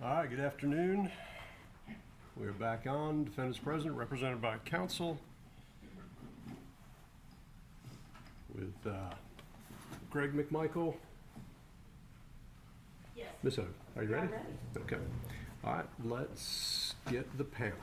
All right, good afternoon. We're back on. Defendant's present, represented by counsel, with Greg McMichael. Yes. Ms. Hogue, are you ready? I'm ready. Okay. All right, let's get the panel.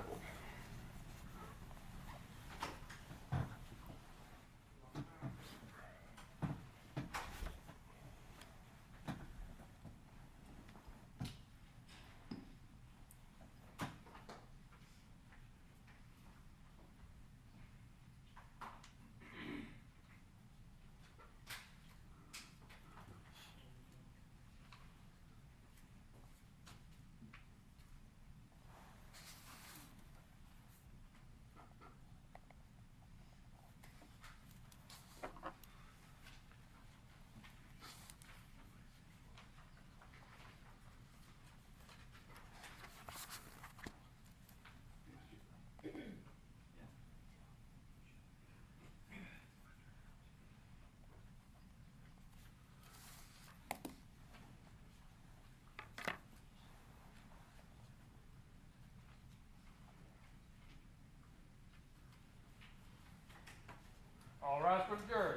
All rise for the jury.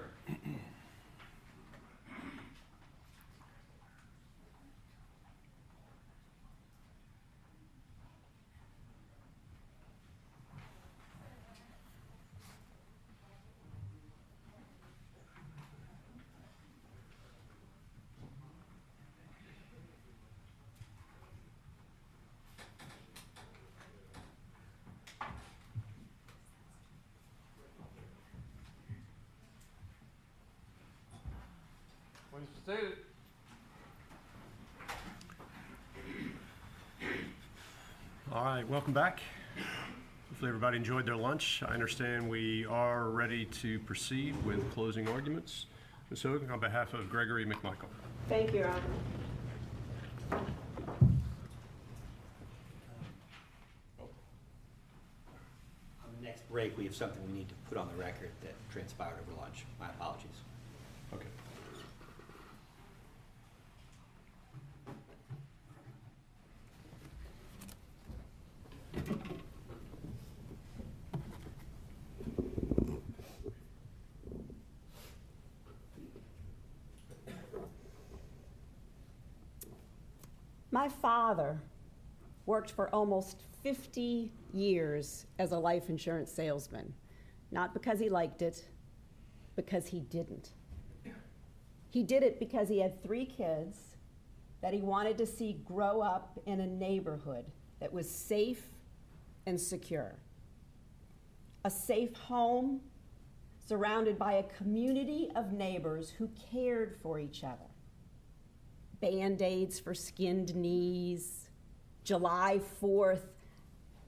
Please be seated. All right, welcome back. Hopefully everybody enjoyed their lunch. I understand we are ready to proceed with closing arguments. Ms. Hogue, on behalf of Gregory McMichael. Thank you, Your Honor. On the next break, we have something we need to put on the record that transpired over lunch. My apologies. Okay. My father worked for almost 50 years as a life insurance salesman, not because he liked it, because he didn't. He did it because he had 3 kids that he wanted to see grow up in a neighborhood that was safe and secure. A safe home surrounded by a community of neighbors who cared for each other. Band-Aids for skinned knees, July 4th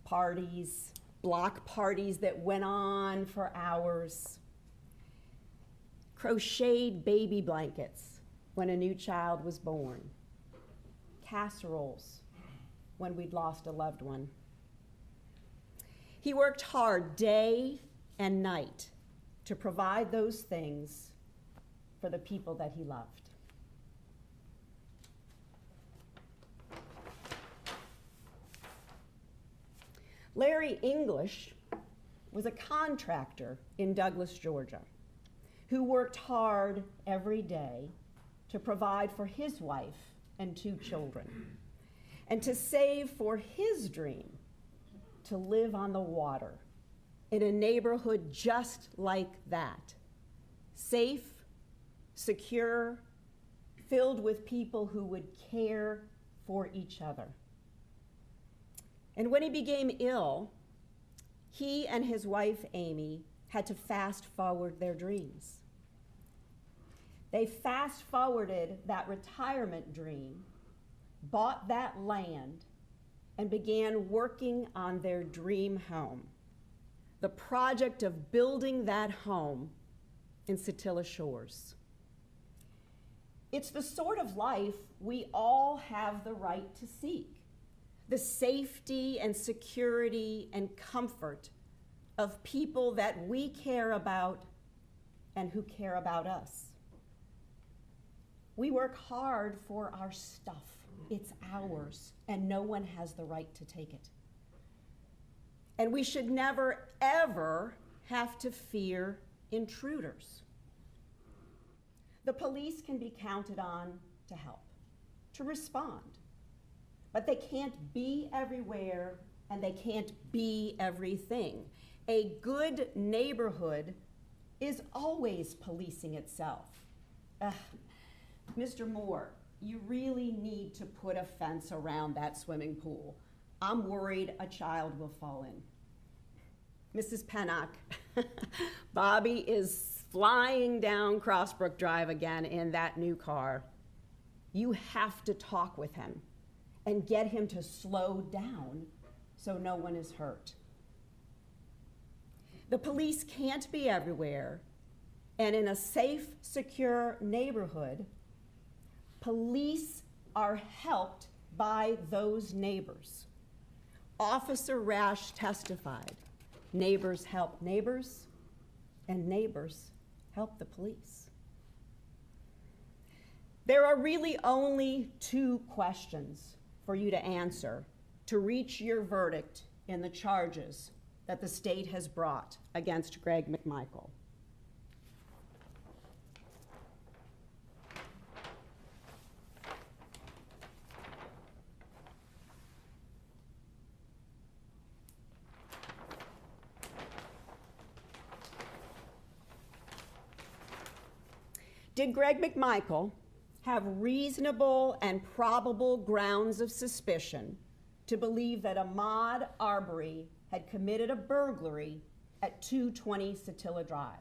parties, block parties that went on for hours, crocheted baby blankets when a new child was born, casseroles when we'd lost a loved one. He worked hard day and night to provide those things for the people that he loved. Larry English was a contractor in Douglas, Georgia, who worked hard every day to provide for his wife and 2 children, and to save for his dream to live on the water in a neighborhood just like that, safe, secure, filled with people who would care for each other. And when he became ill, he and his wife, Amy, had to fast forward their dreams. They fast forwarded that retirement dream, bought that land, and began working on their dream home, the project of building that home in Satilla Shores. It's the sort of life we all have the right to seek. The safety and security and comfort of people that we care about and who care about us. We work hard for our stuff. It's ours, and no one has the right to take it. And we should never, ever have to fear intruders. The police can be counted on to help, to respond, but they can't be everywhere and they can't be everything. A good neighborhood is always policing itself. Mr. Moore, you really need to put a fence around that swimming pool. I'm worried a child will fall in. Mrs. Pennock, Bobby is flying down Crossbrook Drive again in that new car. You have to talk with him and get him to slow down so no one is hurt. The police can't be everywhere, and in a safe, secure neighborhood, police are helped by those neighbors. Officer Rash testified, neighbors help neighbors, and neighbors help the police. There are really only two questions for you to answer to reach your verdict in the charges that the state has brought against Greg McMichael. Did Greg McMichael have reasonable and probable grounds of suspicion to believe that Ahmaud Arbery had committed a burglary at 220 Satilla Drive?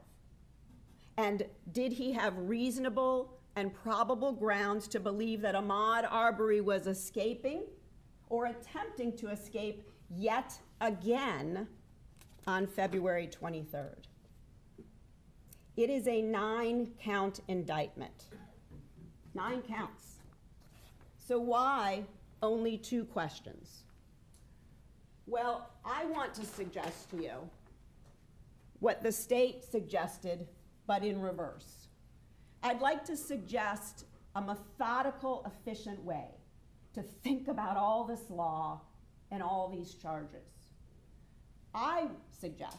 And did he have reasonable and probable grounds to believe that Ahmaud Arbery was escaping or attempting to escape yet again on February 23rd? It is a 9-count indictment. 9 counts. So why only 2 questions? Well, I want to suggest to you what the state suggested, but in reverse. I'd like to suggest a methodical, efficient way to think about all this law and all these charges. I suggest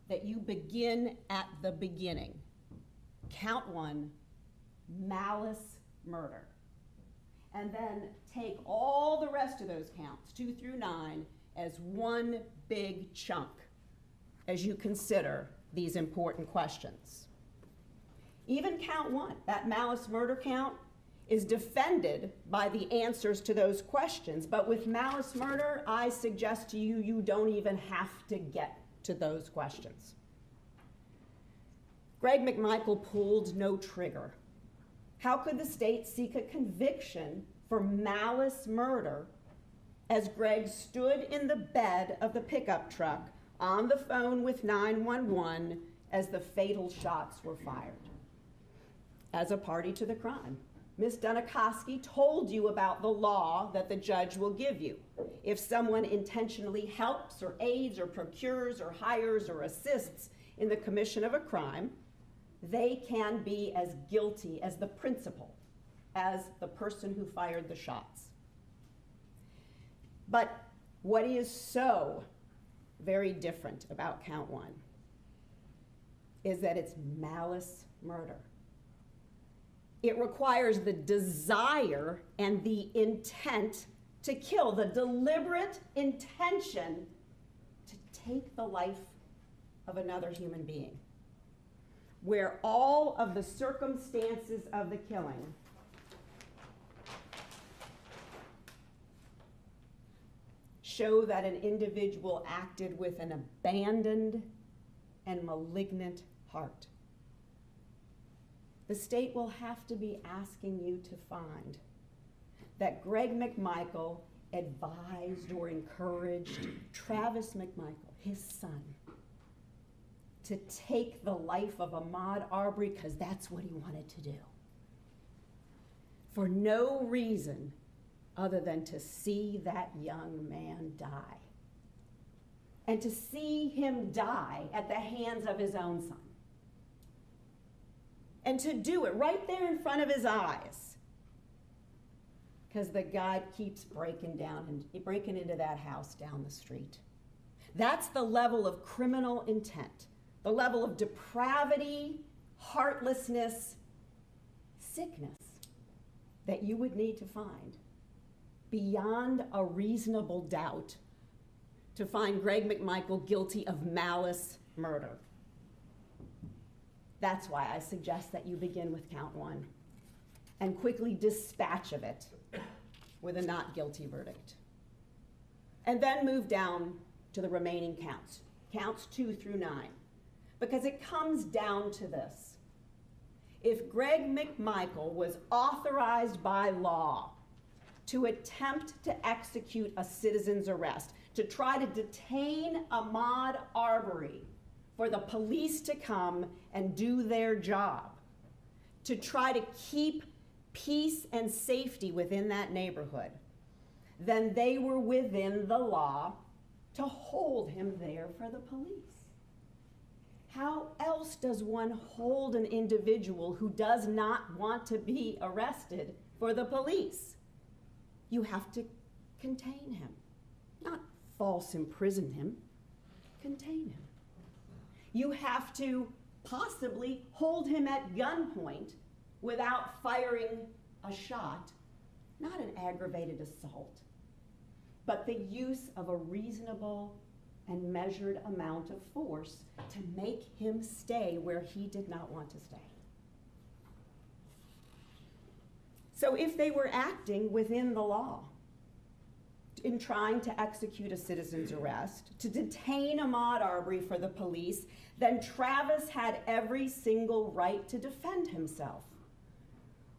that you begin at the beginning. Count 1, malice murder. And then take all the rest of those counts, 2 through 9, as one big chunk as you consider these important questions. Even count 1, that malice murder count, is defended by the answers to those questions. But with malice murder, I suggest to you, you don't even have to get to those questions. Greg McMichael pulled no trigger. How could the state seek a conviction for malice murder as Greg stood in the bed of the pickup truck on the phone with 911 as the fatal shots were fired? As a party to the crime, Ms. Dunikoski told you about the law that the judge will give you. If someone intentionally helps or aids or procures or hires or assists in the commission of a crime, they can be as guilty as the principal, as the person who fired the shots. But what is so very different about count 1 is that it's malice murder. It requires the desire and the intent to kill, the deliberate intention to take the life of another human being, where all of the circumstances of the killing show that an individual acted with an abandoned and malignant heart. The state will have to be asking you to find that Greg McMichael advised or encouraged Travis McMichael, his son, to take the life of Ahmaud Arbery because that's what he wanted to do, for no reason other than to see that young man die, and to see him die at the hands of his own son. and to do it right there in front of his eyes. Because the guy keeps breaking into that house down the street. That's the level of criminal intent, the level of depravity, heartlessness, sickness that you would need to find beyond a reasonable doubt to find Greg McMichael guilty of malice murder. That's why I suggest that you begin with count 1 and quickly dispatch of it with a not guilty verdict. And then move down to the remaining counts, counts 2 through 9, because it comes down to this. If Greg McMichael was authorized by law to attempt to execute a citizen's arrest, to try to detain Ahmaud Arbery for the police to come and do their job, to try to keep peace and safety within that neighborhood, then they were within the law to hold him there for the police. How else does one hold an individual who does not want to be arrested for the police? You have to contain him, not false imprison him, contain him. You have to possibly hold him at gunpoint without firing a shot, not an aggravated assault, but the use of a reasonable and measured amount of force to make him stay where he did not want to stay. So if they were acting within the law in trying to execute a citizen's arrest, to detain Ahmaud Arbery for the police, then Travis had every single right to defend himself.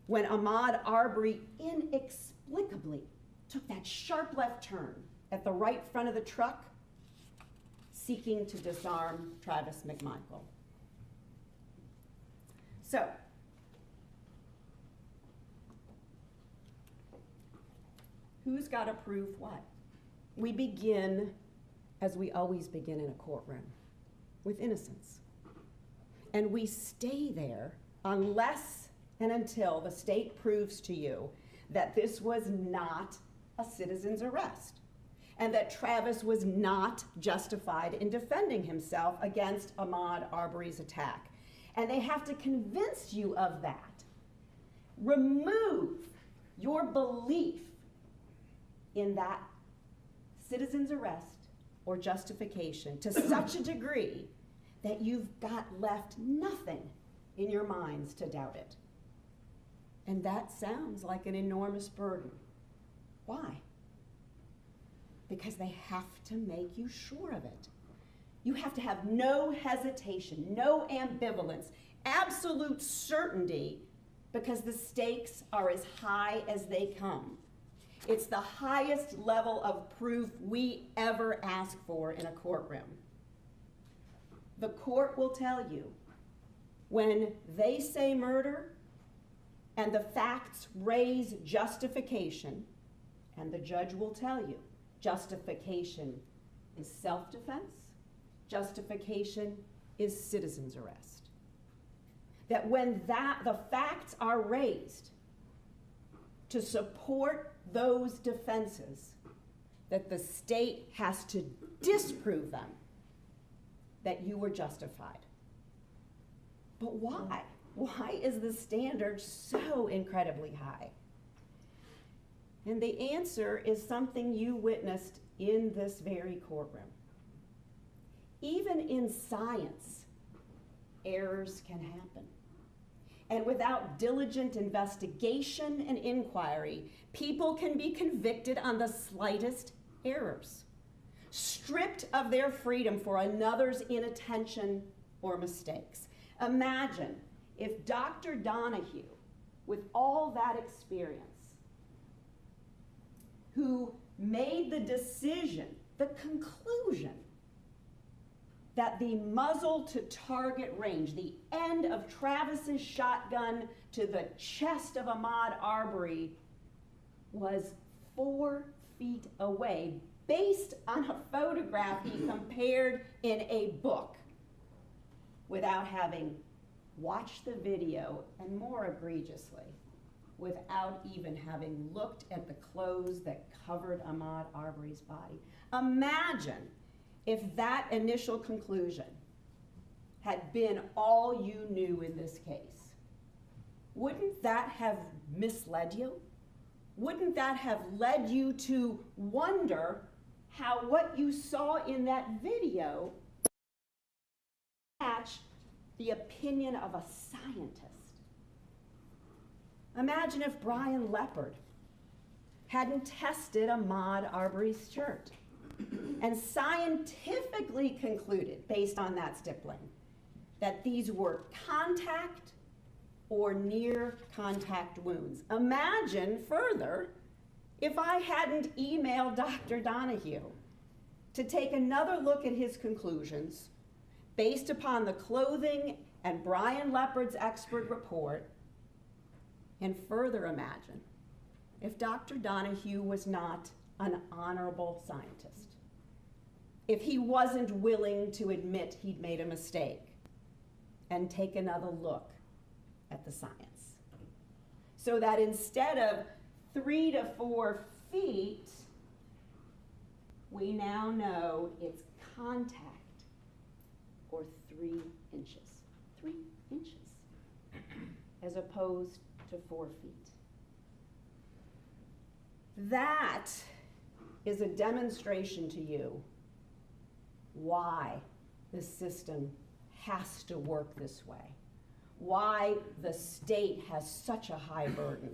When Ahmaud Arbery inexplicably took that sharp left turn at the right front of the truck, seeking to disarm Travis McMichael. So, who's got to prove what? We begin, as we always begin in a courtroom, with innocence. And we stay there unless and until the state proves to you that this was not a citizen's arrest and that Travis was not justified in defending himself against Ahmaud Arbery's attack. And they have to convince you of that. Remove your belief in that citizen's arrest or justification to such a degree that you've got left nothing in your minds to doubt it. And that sounds like an enormous burden. Why? Because they have to make you sure of it. You have to have no hesitation, no ambivalence, absolute certainty, because the stakes are as high as they come. It's the highest level of proof we ever ask for in a courtroom. The court will tell you when they say murder and the facts raise justification, and the judge will tell you justification is self-defense, justification is citizen's arrest. That when the facts are raised to support those defenses, that the state has to disprove them, that you were justified. But why? Why is the standard so incredibly high? And the answer is something you witnessed in this very courtroom. Even in science, errors can happen. And without diligent investigation and inquiry, people can be convicted on the slightest errors, stripped of their freedom for another's inattention or mistakes. Imagine if Dr. Donahue, with all that experience, who made the decision, the conclusion, that the muzzle to target range, the end of Travis's shotgun to the chest of Ahmaud Arbery, was 4 feet away, based on a photograph he compared in a book, without having watched the video, and more egregiously, without even having looked at the clothes that covered Ahmaud Arbery's body. Imagine if that initial conclusion had been all you knew in this case. Wouldn't that have misled you? Wouldn't that have led you to wonder how what you saw in that video matched the opinion of a scientist? Imagine if Brian Leopard hadn't tested Ahmaud Arbery's shirt and scientifically concluded, based on that stippling, that these were contact or near contact wounds. Imagine further if I hadn't emailed Dr. Donahue to take another look at his conclusions based upon the clothing and Brian Leopard's expert report. And further imagine if Dr. Donahue was not an honorable scientist, if he wasn't willing to admit he'd made a mistake and take another look at the science. So that instead of 3 to 4 feet, we now know it's contact, or 3 inches. 3 inches, as opposed to 4 feet. That is a demonstration to you why the system has to work this way, why the state has such a high burden,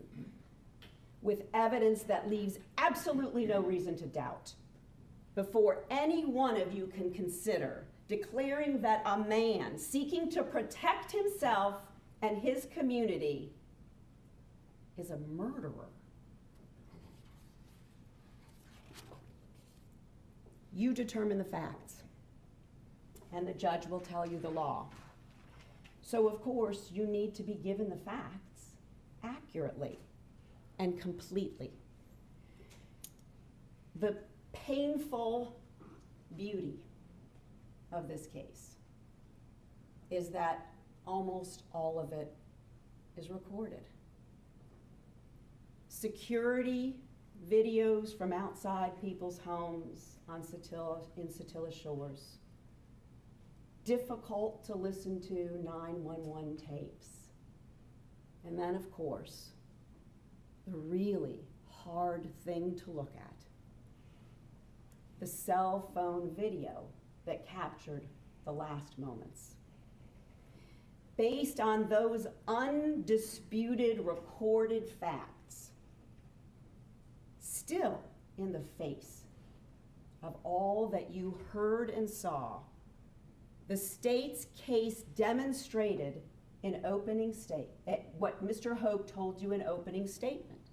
with evidence that leaves absolutely no reason to doubt, before any one of you can consider declaring that a man seeking to protect himself and his community is a murderer. You determine the facts, and the judge will tell you the law. So, of course, you need to be given the facts accurately and completely. The painful beauty of this case is that almost all of it is recorded. Security videos from outside people's homes in Satilla Shores. Difficult to listen to 911 tapes. And then, of course, the really hard thing to look at, the cell phone video that captured the last moments. Based on those undisputed recorded facts, still in the face of all that you heard and saw, the state's case demonstrated in opening what Mr. Hogue told you in opening statement.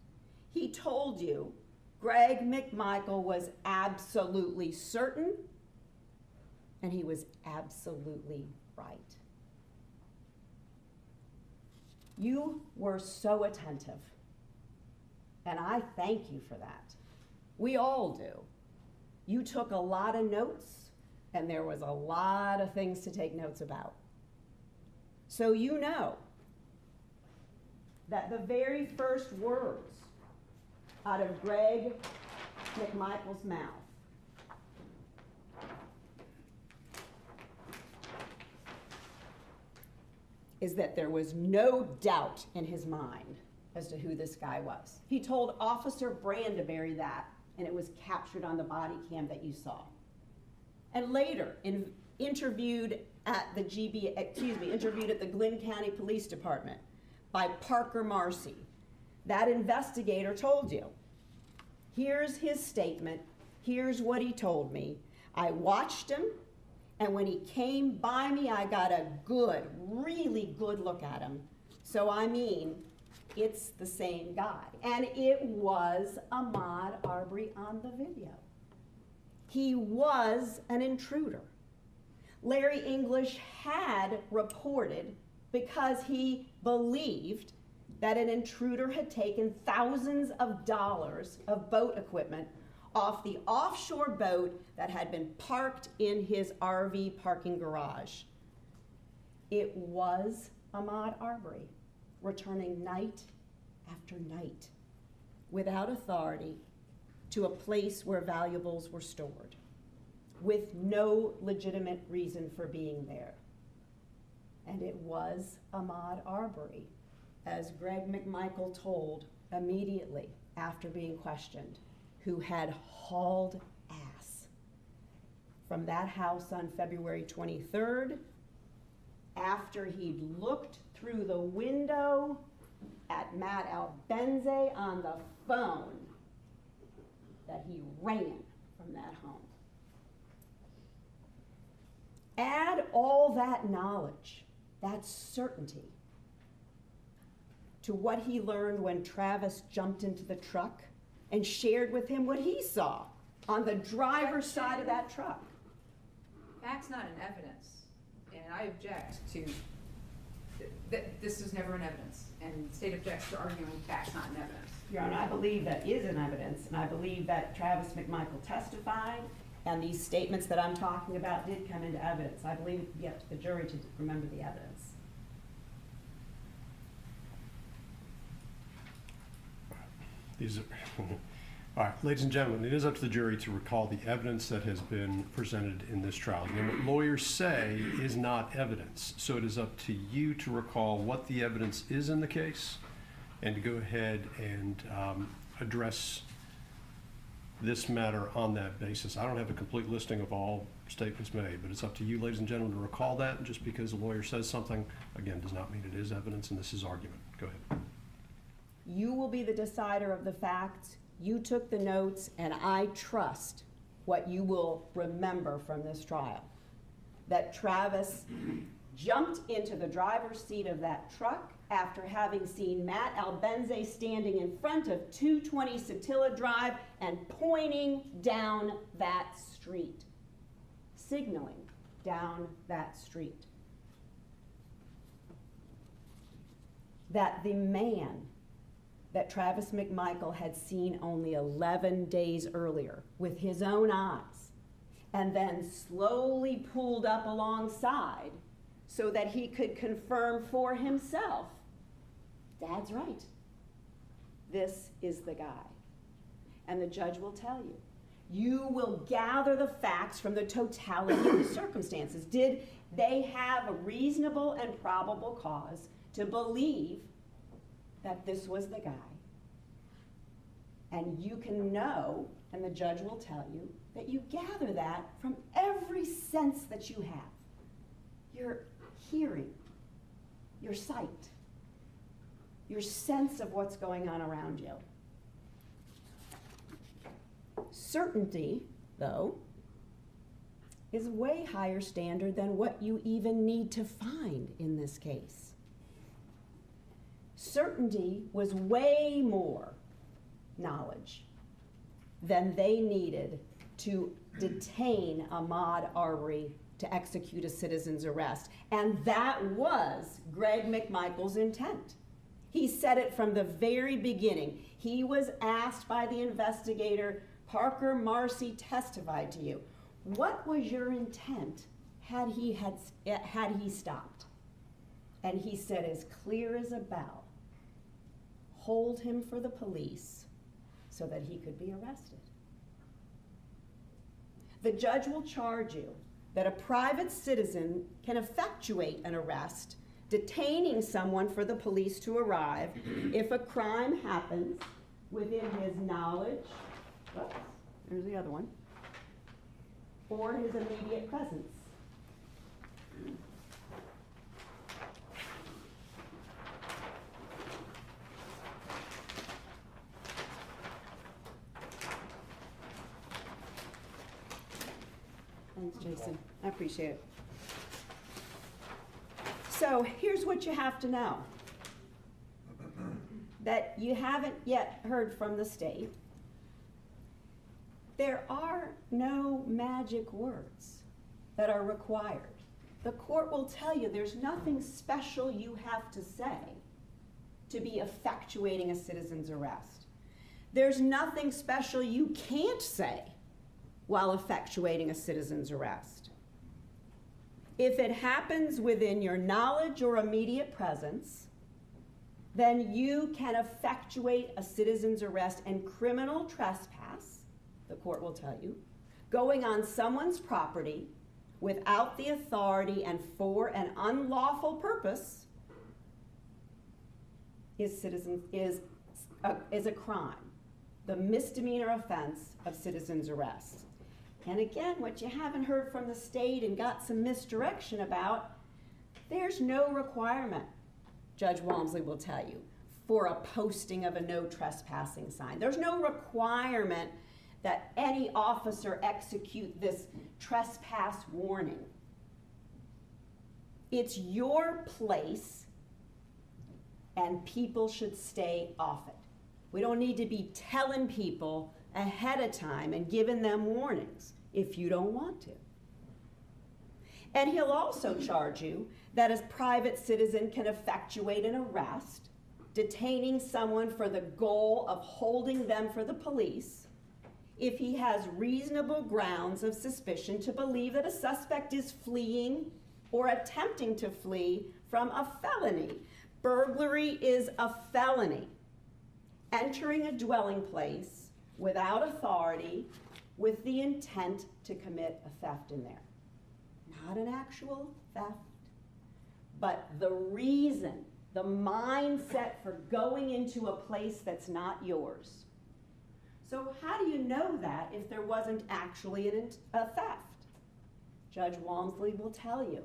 He told you Greg McMichael was absolutely certain, and he was absolutely right. You were so attentive, and I thank you for that. We all do. You took a lot of notes, and there was a lot of things to take notes about. So you know that the very first words out of Greg McMichael's mouth is that there was no doubt in his mind as to who this guy was. He told Officer Brandeberry that, and it was captured on the body cam that you saw. And later, interviewed at the Glynn County Police Department by Parker Marcy, that investigator told you, here's his statement, here's what he told me. I watched him, and when he came by me, I got a good, really good look at him. So I mean, it's the same guy. And it was Ahmaud Arbery on the video. He was an intruder. Larry English had reported, because he believed that an intruder had taken thousands of dollars of boat equipment off the offshore boat that had been parked in his RV parking garage. It was Ahmaud Arbery, returning night after night without authority to a place where valuables were stored, with no legitimate reason for being there. And it was Ahmaud Arbery, as Greg McMichael told immediately after being questioned, who had hauled ass from that house on February 23rd, after he'd looked through the window at Matt Albenze on the phone, that he ran from that home. Add all that knowledge, that certainty, to what he learned when Travis jumped into the truck and shared with him what he saw on the driver's side of that truck. Fact's not an evidence, and I object to, this is never an evidence, and the state objects to arguing fact's not an evidence. Your Honor, I believe that is an evidence, and I believe that Travis McMichael testified, and these statements that I'm talking about did come into evidence. I believe it's up to the jury to remember the evidence. These are, all right, ladies and gentlemen, it is up to the jury to recall the evidence that has been presented in this trial. And what lawyers say is not evidence. So it is up to you to recall what the evidence is in the case and to go ahead and address this matter on that basis. I don't have a complete listing of all statements made, but it's up to you, ladies and gentlemen, to recall that. And just because a lawyer says something, again, does not mean it is evidence, and this is argument. Go ahead. You will be the decider of the facts. You took the notes, and I trust what you will remember from this trial. That Travis jumped into the driver's seat of that truck after having seen Matt Albenze standing in front of 220 Satilla Drive and pointing down that street, signaling down that street. That the man that Travis McMichael had seen only 11 days earlier with his own eyes, and then slowly pulled up alongside so that he could confirm for himself, Dad's right. This is the guy. And the judge will tell you. You will gather the facts from the totality of the circumstances. Did they have a reasonable and probable cause to believe that this was the guy? And you can know, and the judge will tell you, that you gather that from every sense that you have. Your hearing, your sight, your sense of what's going on around you. Certainty, though, is a way higher standard than what you even need to find in this case. Certainty was way more knowledge than they needed to detain Ahmaud Arbery to execute a citizen's arrest. And that was Greg McMichael's intent. He said it from the very beginning. He was asked by the investigator, Parker Marcy testified to you, what was your intent had he stopped? And he said, as clear as a bell, hold him for the police so that he could be arrested. The judge will charge you that a private citizen can effectuate an arrest, detaining someone for the police to arrive if a crime happens within his knowledge, oops, there's the other one, or his immediate presence. Thanks, Jason. I appreciate it. So here's what you have to know. That you haven't yet heard from the state. There are no magic words that are required. The court will tell you there's nothing special you have to say to be effectuating a citizen's arrest. There's nothing special you can't say while effectuating a citizen's arrest. If it happens within your knowledge or immediate presence, then you can effectuate a citizen's arrest and criminal trespass, the court will tell you, going on someone's property without the authority and for an unlawful purpose is a crime, the misdemeanor offense of citizen's arrest. And again, what you haven't heard from the state and got some misdirection about, there's no requirement, Judge Walmsley will tell you, for a posting of a no trespassing sign. There's no requirement that any officer execute this trespass warning. It's your place, and people should stay off it. We don't need to be telling people ahead of time and giving them warnings if you don't want to. And he'll also charge you that a private citizen can effectuate an arrest, detaining someone for the goal of holding them for the police if he has reasonable grounds of suspicion to believe that a suspect is fleeing or attempting to flee from a felony. Burglary is a felony. Entering a dwelling place without authority with the intent to commit a theft in there. Not an actual theft, but the reason, the mindset for going into a place that's not yours. So how do you know that if there wasn't actually a theft? Judge Walmsley will tell you.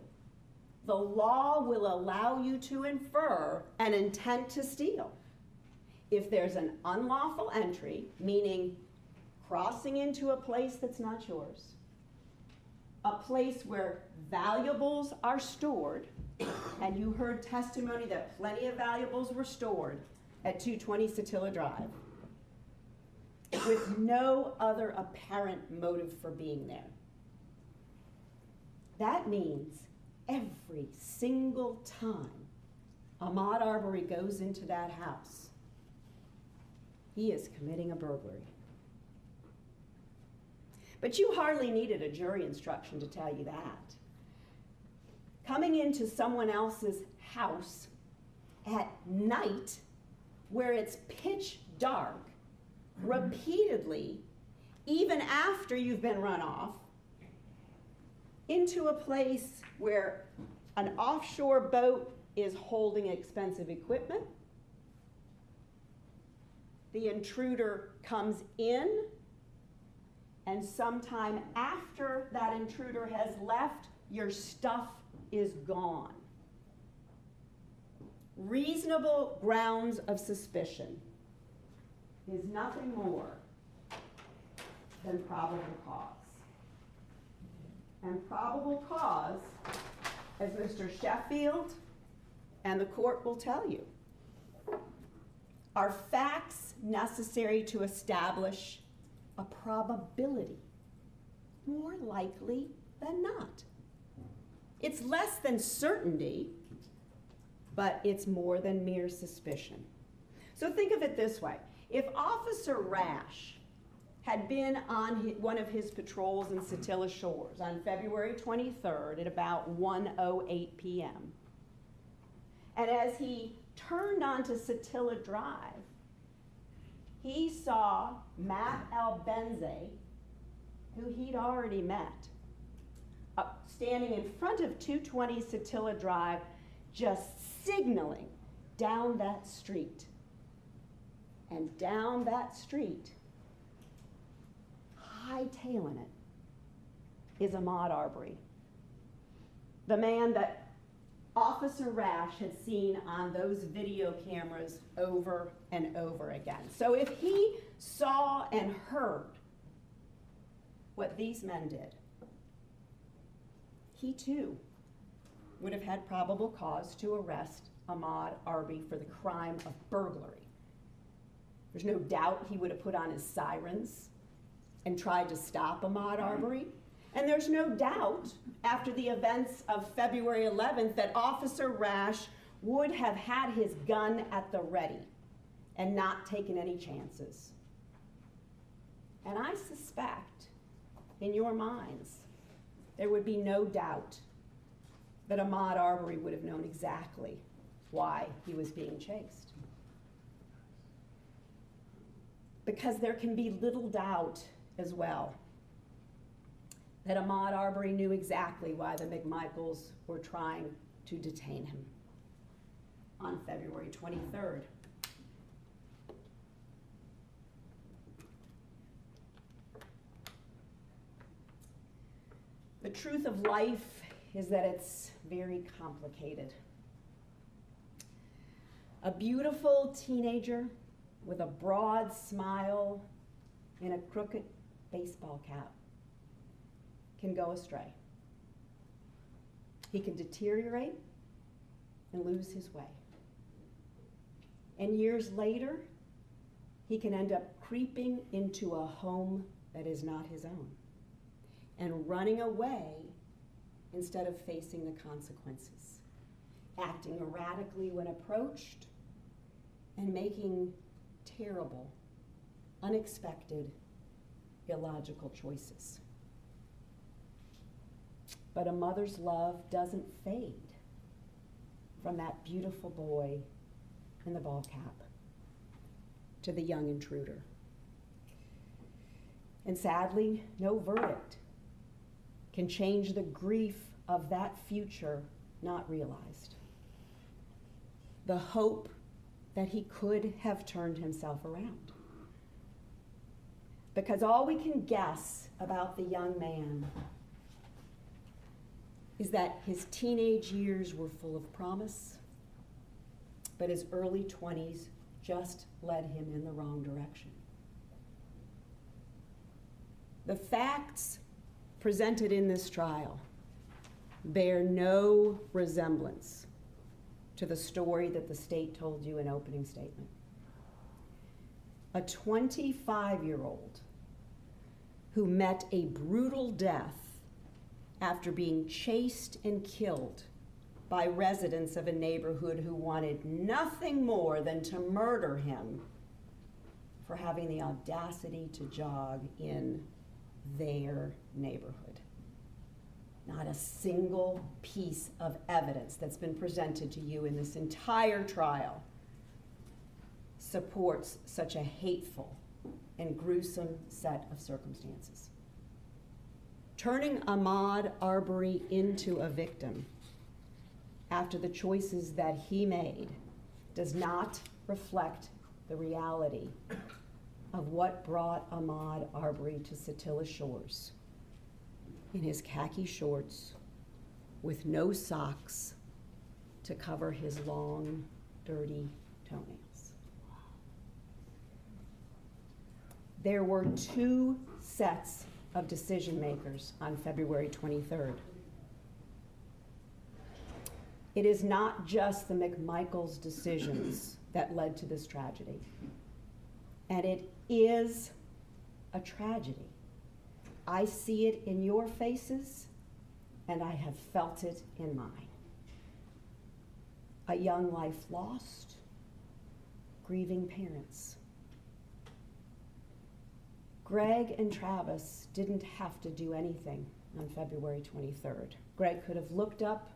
The law will allow you to infer an intent to steal. If there's an unlawful entry, meaning crossing into a place that's not yours, a place where valuables are stored, and you heard testimony that plenty of valuables were stored at 220 Satilla Drive, with no other apparent motive for being there. That means every single time Ahmaud Arbery goes into that house, he is committing a burglary. But you hardly needed a jury instruction to tell you that. Coming into someone else's house at night, where it's pitch dark, repeatedly, even after you've been run off, into a place where an offshore boat is holding expensive equipment, the intruder comes in, and sometime after that intruder has left, your stuff is gone. Reasonable grounds of suspicion is nothing more than probable cause. And probable cause, as Mr. Sheffield and the court will tell you, are facts necessary to establish a probability, more likely than not. It's less than certainty, but it's more than mere suspicion. So think of it this way. If Officer Rash had been on one of his patrols in Satilla Shores on February 23rd at about 1:08 p.m., and as he turned onto Satilla Drive, he saw Matt Albenze, who he'd already met, standing in front of 220 Satilla Drive, just signaling down that street. And down that street, hightailing it, is Ahmaud Arbery, the man that Officer Rash had seen on those video cameras over and over again. So if he saw and heard what these men did, he too would have had probable cause to arrest Ahmaud Arbery for the crime of burglary. There's no doubt he would have put on his sirens and tried to stop Ahmaud Arbery. And there's no doubt, after the events of February 11th, that Officer Rash would have had his gun at the ready and not taken any chances. And I suspect, in your minds, there would be no doubt that Ahmaud Arbery would have known exactly why he was being chased. Because there can be little doubt as well that Ahmaud Arbery knew exactly why the McMichaels were trying to detain him on February 23rd. The truth of life is that it's very complicated. A beautiful teenager with a broad smile and a crooked baseball cap can go astray. He can deteriorate and lose his way. And years later, he can end up creeping into a home that is not his own and running away instead of facing the consequences, acting erratically when approached, and making terrible, unexpected, illogical choices. But a mother's love doesn't fade from that beautiful boy in the ball cap to the young intruder. And sadly, no verdict can change the grief of that future not realized. The hope that he could have turned himself around. Because all we can guess about the young man is that his teenage years were full of promise, but his early 20s just led him in the wrong direction. The facts presented in this trial bear no resemblance to the story that the state told you in opening statement. A 25-year-old who met a brutal death after being chased and killed by residents of a neighborhood who wanted nothing more than to murder him for having the audacity to jog in their neighborhood. Not a single piece of evidence that's been presented to you in this entire trial supports such a hateful and gruesome set of circumstances. Turning Ahmaud Arbery into a victim after the choices that he made does not reflect the reality of what brought Ahmaud Arbery to Satilla Shores in his khaki shorts with no socks to cover his long, dirty toenails. There were two sets of decision makers on February 23rd. It is not just the McMichaels' decisions that led to this tragedy. And it is a tragedy. I see it in your faces, and I have felt it in mine. A young life lost, grieving parents. Greg and Travis didn't have to do anything on February 23rd. Greg could have looked up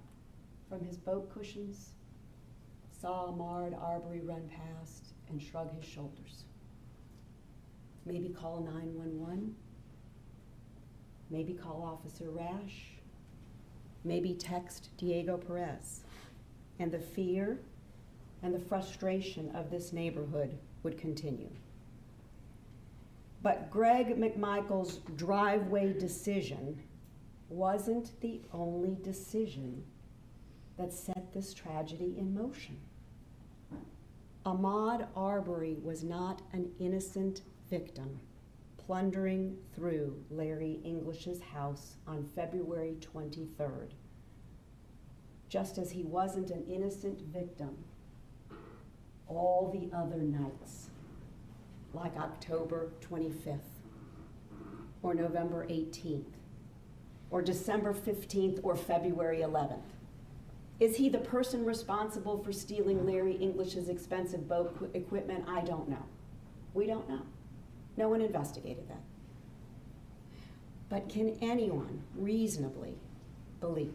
from his boat cushions, saw Ahmaud Arbery run past, and shrug his shoulders. Maybe call 911, maybe call Officer Rash, maybe text Diego Perez, and the fear and the frustration of this neighborhood would continue. But Greg McMichael's driveway decision wasn't the only decision that set this tragedy in motion. Ahmaud Arbery was not an innocent victim plundering through Larry English's house on February 23rd, just as he wasn't an innocent victim all the other nights, like October 25th, or November 18th, or December 15th, or February 11th. Is he the person responsible for stealing Larry English's expensive boat equipment? I don't know. We don't know. No one investigated that. But can anyone reasonably believe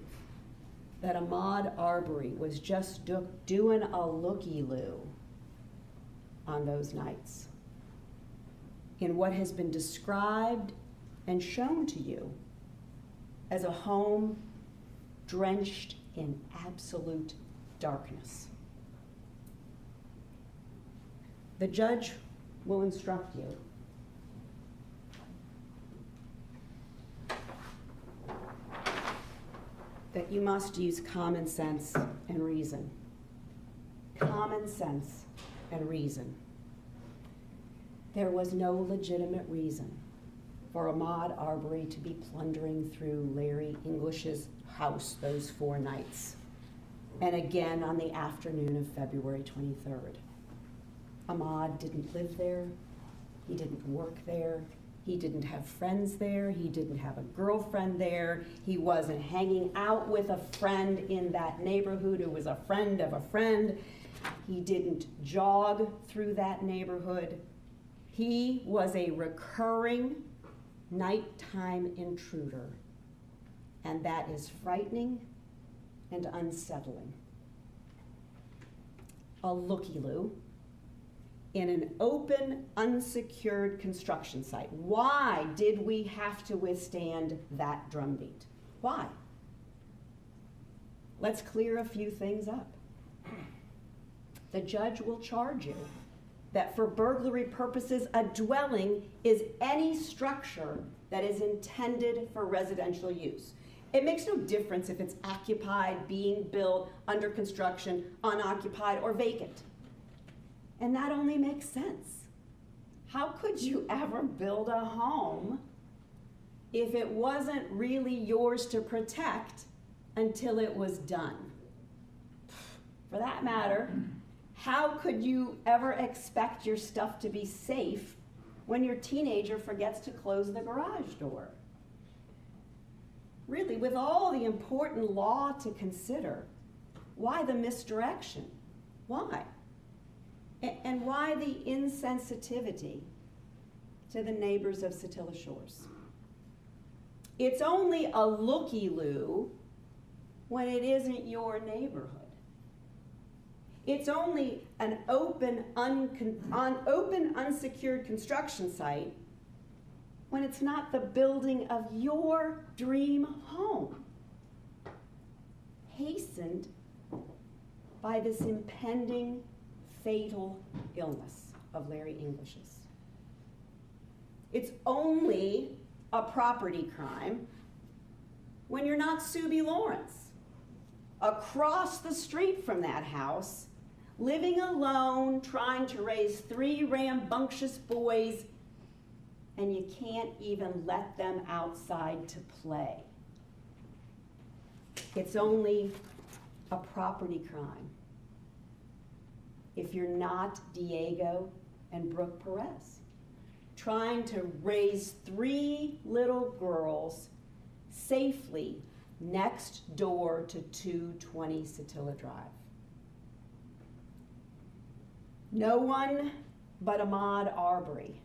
that Ahmaud Arbery was just doing a looky-loo on those nights in what has been described and shown to you as a home drenched in absolute darkness. The judge will instruct you that you must use common sense and reason. Common sense and reason. There was no legitimate reason for Ahmaud Arbery to be plundering through Larry English's house those 4 nights, and again on the afternoon of February 23rd. Ahmaud didn't live there, he didn't work there, he didn't have friends there, he didn't have a girlfriend there, he wasn't hanging out with a friend in that neighborhood who was a friend of a friend, he didn't jog through that neighborhood. He was a recurring nighttime intruder, and that is frightening and unsettling. A looky-loo in an open, unsecured construction site. Why did we have to withstand that drumbeat? Why? Let's clear a few things up. The judge will charge you that for burglary purposes, a dwelling is any structure that is intended for residential use. It makes no difference if it's occupied, being built, under construction, unoccupied, or vacant. And that only makes sense. How could you ever build a home if it wasn't really yours to protect until it was done? For that matter, how could you ever expect your stuff to be safe when your teenager forgets to close the garage door? Really, with all the important law to consider, why the misdirection? Why? And why the insensitivity to the neighbors of Satilla Shores? It's only a looky-loo when it isn't your neighborhood. It's only an open, unsecured construction site when it's not the building of your dream home, hastened by this impending fatal illness of Larry English's. It's only a property crime when you're not Subi Lawrence, across the street from that house, living alone, trying to raise 3 rambunctious boys, and you can't even let them outside to play. It's only a property crime if you're not Diego and Brooke Perez, trying to raise 3 little girls safely next door to 220 Satilla Drive. No one but Ahmaud Arbery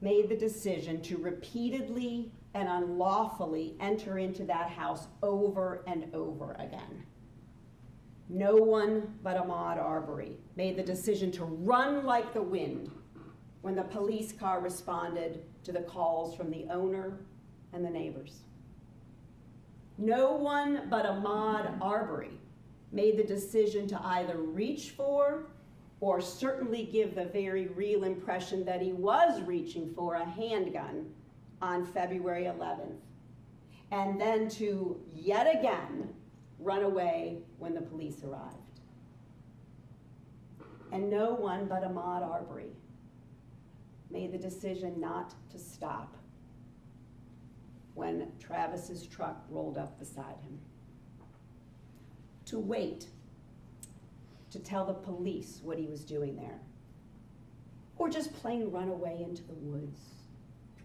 made the decision to repeatedly and unlawfully enter into that house over and over again. No one but Ahmaud Arbery made the decision to run like the wind when the police car responded to the calls from the owner and the neighbors. No one but Ahmaud Arbery made the decision to either reach for or certainly give the very real impression that he was reaching for a handgun on February 11th, and then to yet again run away when the police arrived. And no one but Ahmaud Arbery made the decision not to stop when Travis's truck rolled up beside him. To wait, to tell the police what he was doing there. Or just plain run away into the woods,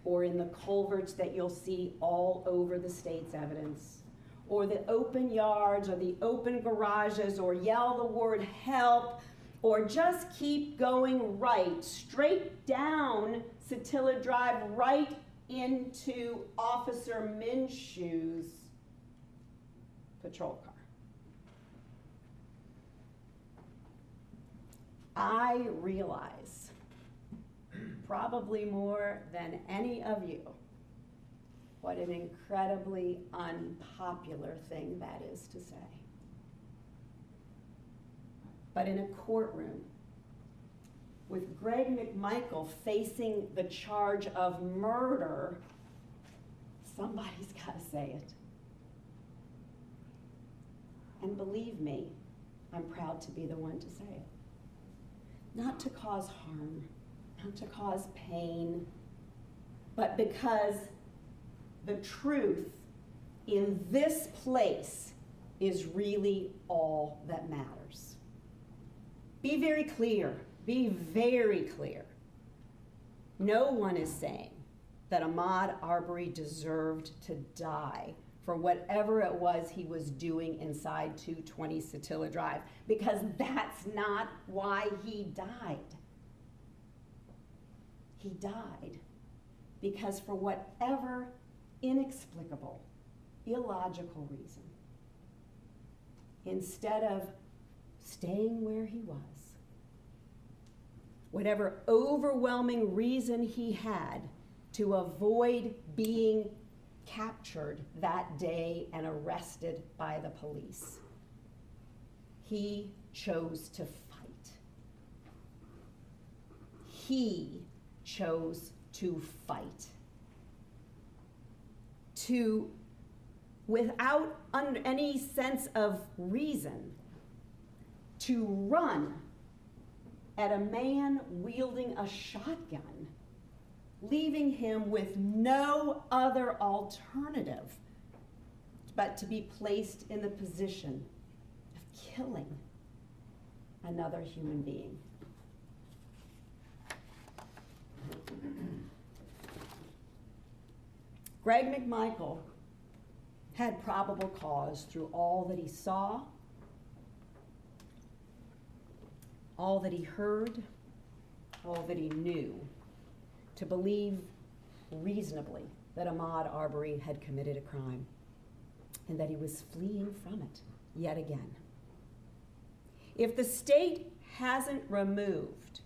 or in the culverts that you'll see all over the state's evidence, or the open yards, or the open garages, or yell the word help, or just keep going right, straight down Satilla Drive, right into Officer Minshew's patrol car. I realize, probably more than any of you, what an incredibly unpopular thing that is to say. But in a courtroom, with Greg McMichael facing the charge of murder, somebody's got to say it. And believe me, I'm proud to be the one to say it. Not to cause harm, not to cause pain, but because the truth in this place is really all that matters. Be very clear. Be very clear. No one is saying that Ahmaud Arbery deserved to die for whatever it was he was doing inside 220 Satilla Drive, because that's not why he died. He died because for whatever inexplicable, illogical reason, instead of staying where he was, whatever overwhelming reason he had to avoid being captured that day and arrested by the police, he chose to fight. He chose to fight. To, without any sense of reason, to run at a man wielding a shotgun, leaving him with no other alternative but to be placed in the position of killing another human being. Greg McMichael had probable cause through all that he saw, all that he heard, all that he knew, to believe reasonably that Ahmaud Arbery had committed a crime and that he was fleeing from it yet again. If the state hasn't removed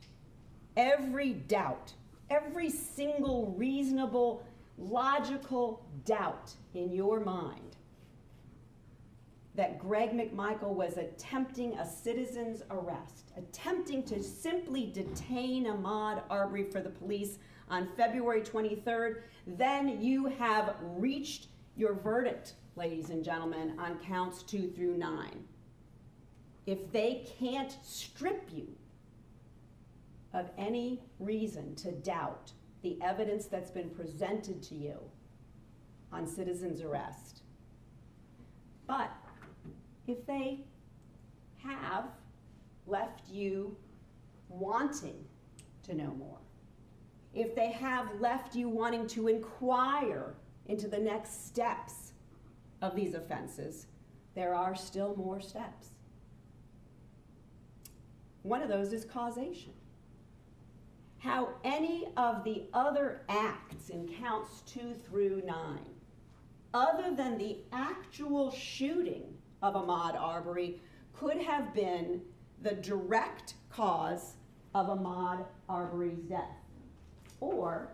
every doubt, every single reasonable, logical doubt in your mind that Greg McMichael was attempting a citizen's arrest, attempting to simply detain Ahmaud Arbery for the police on February 23rd, then you have reached your verdict, ladies and gentlemen, on counts 2 through 9. If they can't strip you of any reason to doubt the evidence that's been presented to you on citizen's arrest, but if they have left you wanting to know more, if they have left you wanting to inquire into the next steps of these offenses, there are still more steps. One of those is causation. How any of the other acts in counts 2 through 9, other than the actual shooting of Ahmaud Arbery, could have been the direct cause of Ahmaud Arbery's death. Or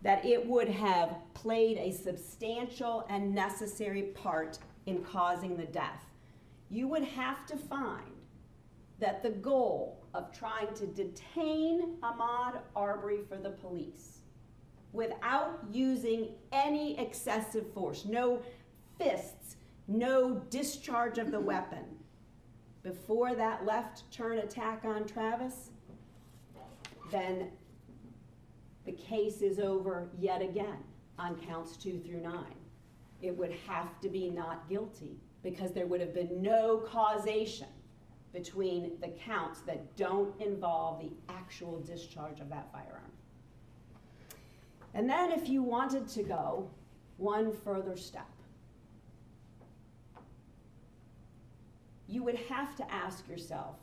that it would have played a substantial and necessary part in causing the death. You would have to find that the goal of trying to detain Ahmaud Arbery for the police without using any excessive force, no fists, no discharge of the weapon, before that left turn attack on Travis, then the case is over yet again on counts 2 through 9. It would have to be not guilty because there would have been no causation between the counts that don't involve the actual discharge of that firearm. And then if you wanted to go one further step, you would have to ask yourself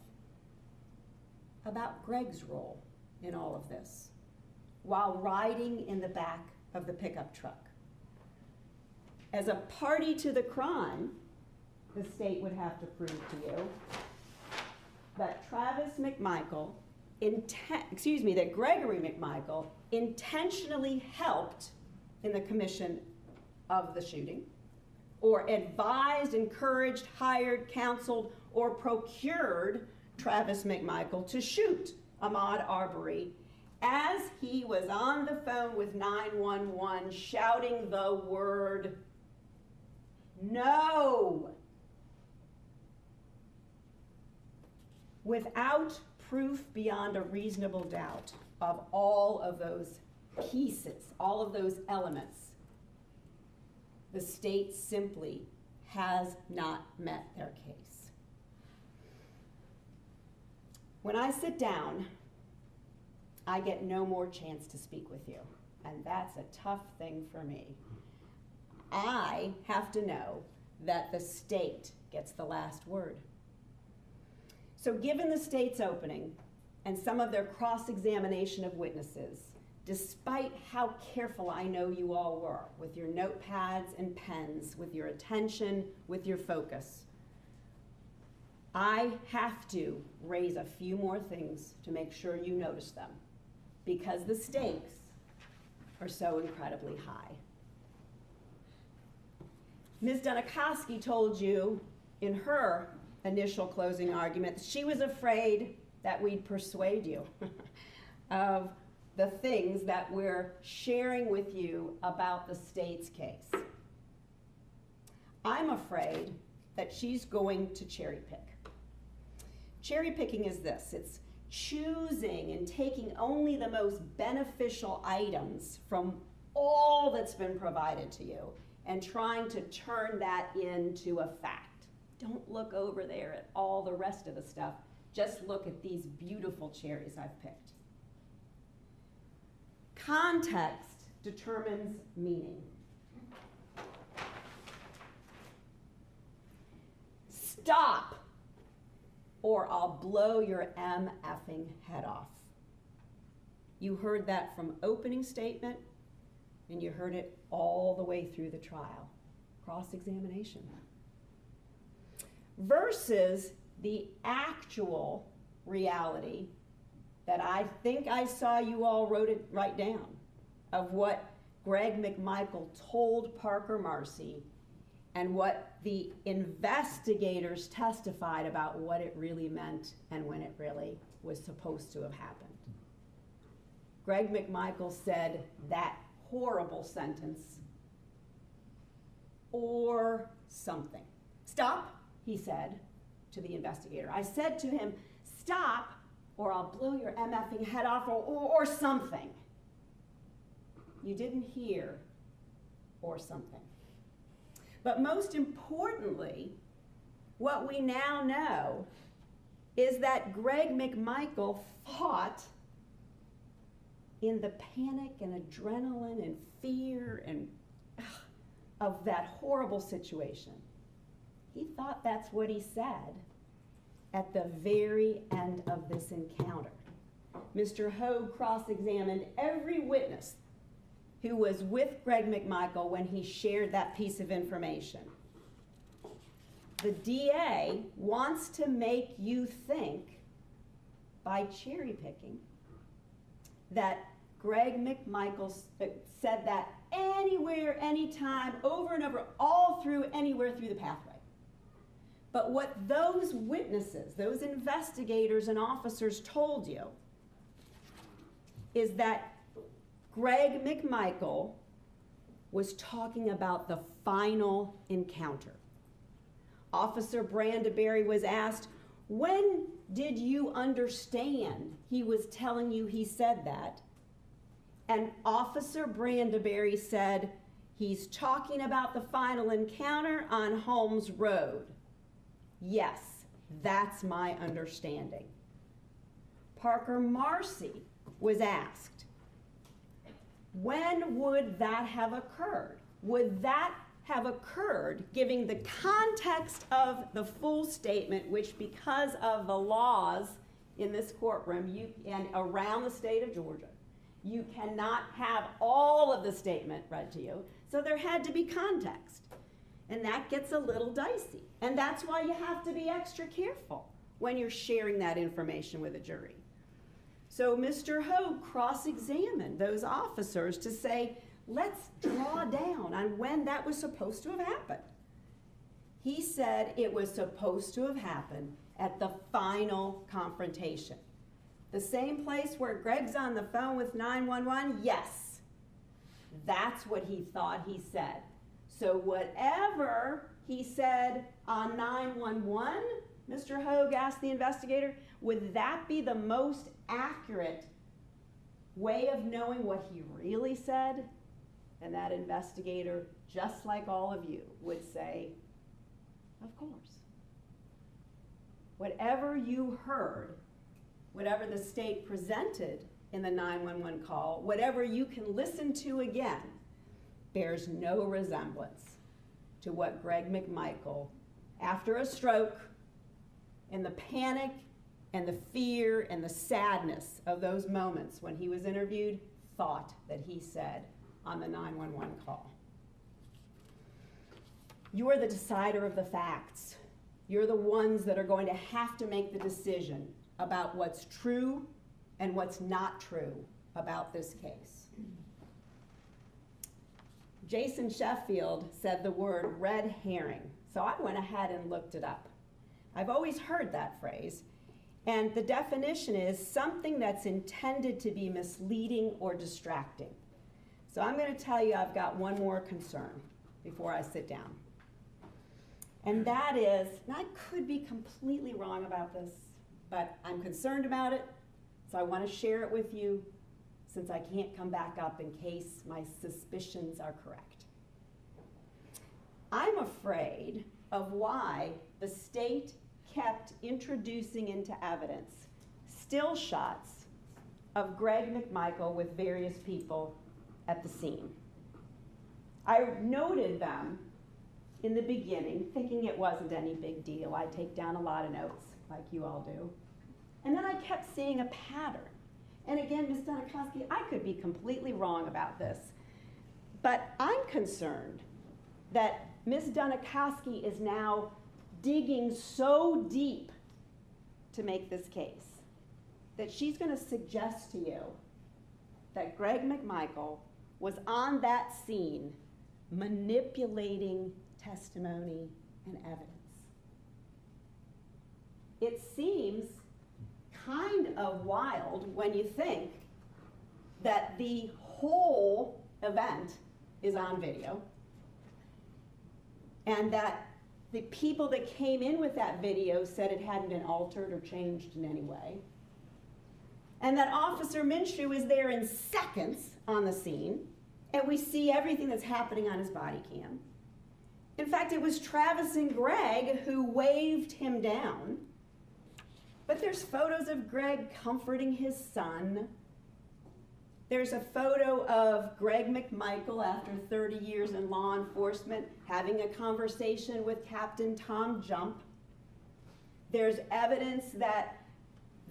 about Greg's role in all of this. while riding in the back of the pickup truck. As a party to the crime, the state would have to prove to you that that Gregory McMichael intentionally helped in the commission of the shooting, or advised, encouraged, hired, counseled, or procured Travis McMichael to shoot Ahmaud Arbery as he was on the phone with 911 shouting the word "No." Without proof beyond a reasonable doubt of all of those pieces, all of those elements, the state simply has not met their case. When I sit down, I get no more chance to speak with you, and that's a tough thing for me. I have to know that the state gets the last word. So given the state's opening and some of their cross-examination of witnesses, despite how careful I know you all were with your notepads and pens, with your attention, with your focus, I have to raise a few more things to make sure you notice them, because the stakes are so incredibly high. Ms. Dunikoski told you in her initial closing argument that she was afraid that we'd persuade you of the things that we're sharing with you about the state's case. I'm afraid that she's going to cherry pick. Cherry picking is this: it's choosing and taking only the most beneficial items from all that's been provided to you and trying to turn that into a fact. Don't look over there at all the rest of the stuff. Just look at these beautiful cherries I've picked. Context determines meaning. Stop, or I'll blow your MFing head off. You heard that from opening statement, and you heard it all the way through the trial. Cross-examination. Versus the actual reality that I think I saw you all write down of what Greg McMichael told Parker Marcy and what the investigators testified about what it really meant and when it really was supposed to have happened. Greg McMichael said that horrible sentence, "or something." "Stop," he said to the investigator. I said to him, "Stop, or I'll blow your MFing head off," or something. You didn't hear "or something." But most importantly, what we now know is that Greg McMichael fought in the panic and adrenaline and fear and of that horrible situation. He thought that's what he said at the very end of this encounter. Mr. Hogue cross-examined every witness who was with Greg McMichael when he shared that piece of information. The DA wants to make you think, by cherry picking, that Greg McMichael said that anywhere, anytime, over and over, all through, anywhere through the pathway. But what those witnesses, those investigators and officers told you is that Greg McMichael was talking about the final encounter. Officer Brandeberry was asked, "When did you understand he was telling you he said that?" And Officer Brandeberry said, "He's talking about the final encounter on Holmes Road." "Yes, that's my understanding." Parker Marcy was asked, "When would that have occurred?" Would that have occurred giving the context of the full statement, which because of the laws in this courtroom and around the state of Georgia, You cannot have all of the statement read to you, so there had to be context. And that gets a little dicey. And that's why you have to be extra careful when you're sharing that information with a jury. So Mr. Hogue cross-examined those officers to say, let's draw down on when that was supposed to have happened. He said it was supposed to have happened at the final confrontation. The same place where Greg's on the phone with 911? Yes. That's what he thought he said. So whatever he said on 911, Mr. Hogue asked the investigator, would that be the most accurate way of knowing what he really said? And that investigator, just like all of you, would say, of course. Whatever you heard, whatever the state presented in the 911 call, whatever you can listen to again, bears no resemblance to what Greg McMichael, after a stroke, and the panic and the fear and the sadness of those moments when he was interviewed, thought that he said on the 911 call. You're the decider of the facts. You're the ones that are going to have to make the decision about what's true and what's not true about this case. Jason Sheffield said the word red herring, so I went ahead and looked it up. I've always heard that phrase, and the definition is something that's intended to be misleading or distracting. So I'm going to tell you I've got one more concern before I sit down. And that is, and I could be completely wrong about this, but I'm concerned about it, so I want to share it with you since I can't come back up in case my suspicions are correct. I'm afraid of why the state kept introducing into evidence still shots of Greg McMichael with various people at the scene. I noted them in the beginning, thinking it wasn't any big deal. I take down a lot of notes, like you all do. And then I kept seeing a pattern. And again, Ms. Dunikoski, I could be completely wrong about this, but I'm concerned that Ms. Dunikoski is now digging so deep to make this case that she's going to suggest to you that Greg McMichael was on that scene manipulating testimony and evidence. It seems kind of wild when you think that the whole event is on video and that the people that came in with that video said it hadn't been altered or changed in any way, and that Officer Minshew is there in seconds on the scene, and we see everything that's happening on his body cam. In fact, it was Travis and Greg who waved him down. But there's photos of Greg comforting his son. There's a photo of Greg McMichael after 30 years in law enforcement having a conversation with Captain Tom Jump. There's evidence that